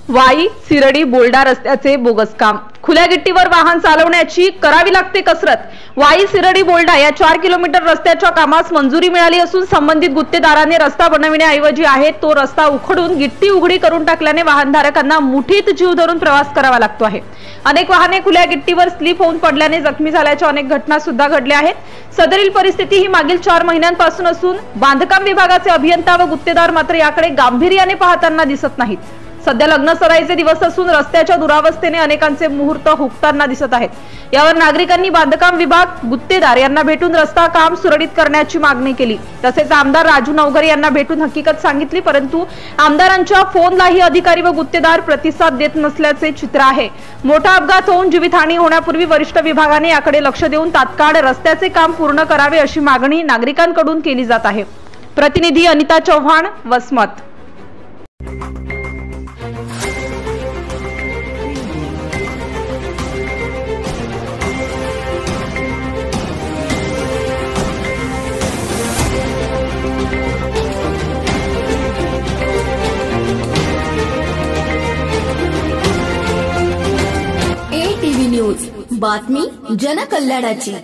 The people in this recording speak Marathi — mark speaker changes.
Speaker 1: वाई सिरडी बोल्डा रस्त्याचे बोगस काम। खुल्या गिट्टीवर वाहन चालवण्याची करावी लागते कसरत। वाई सिरडी बोल्डा या 4 किलोमीटर रस्त्याच्या कामास मंजुरी मिळाली असून संबंधित गुत्तेदारांनी रस्ता बनविण्याऐवजी आहे तो रस्ता उखडून गिट्टी उघडी करून टाकल्याने वाहनधारकांना मुठीत जीव धरून प्रवास करावा लागतो आहे। अनेक वाहने खुल्या गिट्टीवर स्लिप होऊन पडल्याने जखमी झाल्याच्या अनेक घटना सुद्धा घडल्या आहेत। सदरील परिस्थिती ही मागील 4 महिन्यांपासून असून बांधकाम विभागाचे अभियंता व गुत्तेदार मात्र याकडे गांभीर्याने पाहताना दिसत नाहीत। सध्या लग्न सराईचे दिवस असून रस्त्याच्या दुरावस्थेने अनेकांचे मुहूर्त हुकताना दिसत आहेत। यावर नागरिकांनी बांधकाम विभाग गुत्तेदार यांना भेटून रस्ता काम सुरळीत करण्याची मागणी केली। तसेच आमदार राजू नवघरे यांना भेटून हकीकत सांगितली, परंतु आमदारांच्या फोनलाही अधिकारी व गुत्तेदार प्रतिसाद देत नसल्याचे चित्र आहे। मोठा अपघात होऊन जीवितहानी होण्यापूर्वी वरिष्ठ विभागाने याकडे लक्ष देऊन तात्काळ रस्त्याचे काम पूर्ण करावे अशी मागणी नागरिकांकडून केली जात आहे। प्रतिनिधी अनिता चव्हाण, वसमत।
Speaker 2: ATV न्यूज, बातमी जनकल्याणाची।